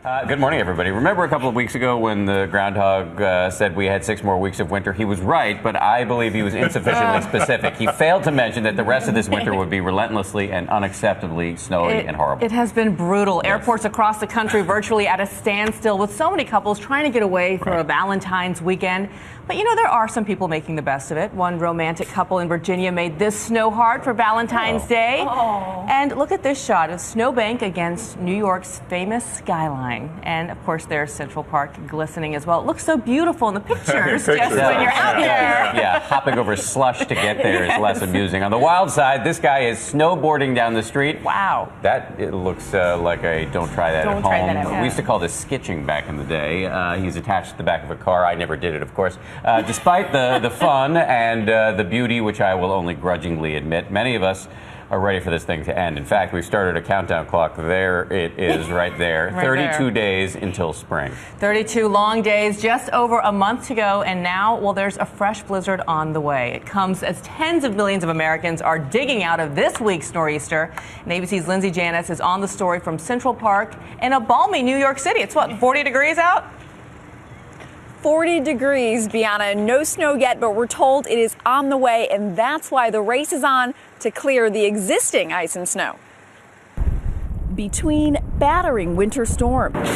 Good morning, everybody. Remember a couple of weeks ago when the groundhog said we had 6 more weeks of winter? He was right, but I believe he was insufficiently specific. He failed to mention that the rest of this winter would be relentlessly and unacceptably snowy and horrible. It has been brutal. Yes. Airports across the country virtually at a standstill, with so many couples trying to get away for a Valentine's weekend. But you know, there are some people making the best of it. One romantic couple in Virginia made this snow hard for Valentine's Day. And look at this shot of snowbank against New York's famous skyline. And of course, there's Central Park glistening as well. It looks so beautiful in the pictures just when you're out there. Yeah, hopping over slush to get there is less amusing. On the wild side, this guy is snowboarding down the street. Wow. It looks like a don't try that at home. We used to call this skitching back in the day. He's attached to the back of a car. I never did it, of course. Despite the fun and the beauty, which I will only grudgingly admit, many of us are ready for this thing to end. In fact, we've started a countdown clock. There it is right there. Right 32 days until spring. 32 long days, just over a month to go. And now, well, there's a fresh blizzard on the way. It comes as tens of millions of Americans are digging out of this week's nor'easter. And ABC's Lindsay Janis is on the story from Central Park in a balmy New York City. It's what, 40 degrees out? 40 degrees, Bianna. No snow yet, but we're told it is on the way, and that's why the race is on to clear the existing ice and snow. Between battering winter storms,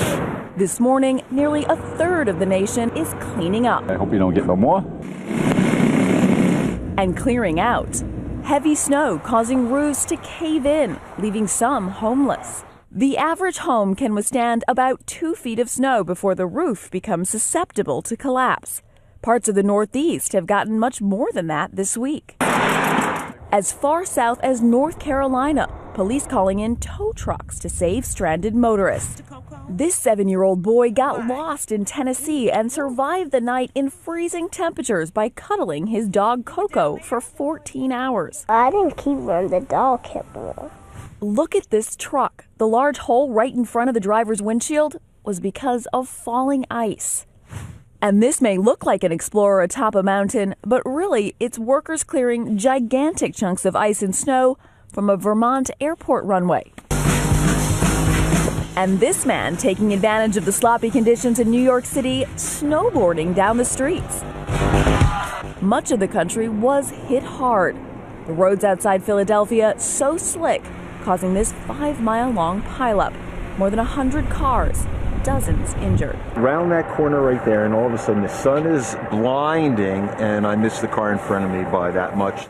this morning, nearly a third of the nation is cleaning up. I hope you don't get no more. And clearing out. Heavy snow causing roofs to cave in, leaving some homeless. The average home can withstand about 2 feet of snow before the roof becomes susceptible to collapse. Parts of the Northeast have gotten much more than that this week. As far south as North Carolina, police calling in tow trucks to save stranded motorists. This 7-year-old boy got lost in Tennessee and survived the night in freezing temperatures by cuddling his dog Coco for 14 hours. I didn't keep running, the dog kept running. Look at this truck. The large hole right in front of the driver's windshield was because of falling ice. And this may look like an explorer atop a mountain, but really it's workers clearing gigantic chunks of ice and snow from a Vermont airport runway. And this man taking advantage of the sloppy conditions in New York City, snowboarding down the streets. Much of the country was hit hard. The roads outside Philadelphia so slick, causing this 5-mile-long pileup. More than 100 cars, dozens injured. Around that corner right there, and all of a sudden the sun is blinding, and I missed the car in front of me by that much.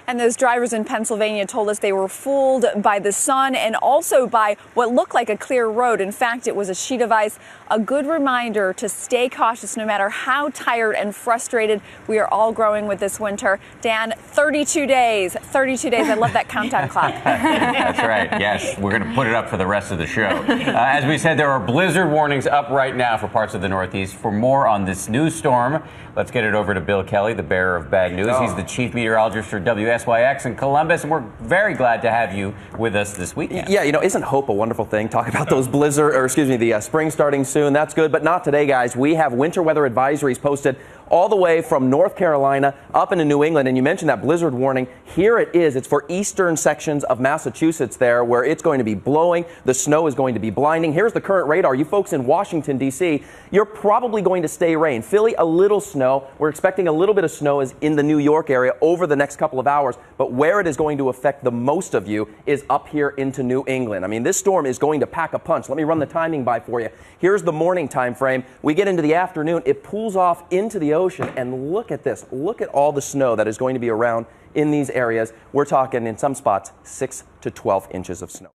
And those drivers in Pennsylvania told us they were fooled by the sun and also by what looked like a clear road. In fact, it was a sheet of ice. A good reminder to stay cautious no matter how tired and frustrated we are all growing with this winter. Dan, 32 days. 32 days. I love that countdown clock. That's right. Yes, we're going to put it up for the rest of the show. As we said, there are blizzard warnings up right now for parts of the Northeast. For more on this new storm, let's get it over to Bill Kelly, the bearer of bad news. He's the chief meteorologist for WSYX in Columbus, and we're very glad to have you with us this weekend. Yeah, you know, isn't hope a wonderful thing? Talk about those the spring starting soon. That's good, but not today, guys. We have winter weather advisories posted all the way from North Carolina up into New England. And you mentioned that blizzard warning. Here it is. It's for eastern sections of Massachusetts there, where it's going to be blowing. The snow is going to be blinding. Here's the current radar. You folks in Washington, D.C., you're probably going to stay rain. Philly, a little snow. We're expecting a little bit of snow is in the New York area over the next couple of hours. But where it is going to affect the most of you is up here into New England. I mean, this storm is going to pack a punch. Let me run the timing by for you. Here's the morning time frame. We get into the afternoon. It pulls off into the ocean. And look at this. Look at all the snow that is going to be around in these areas. We're talking in some spots 6 to 12 inches of snow.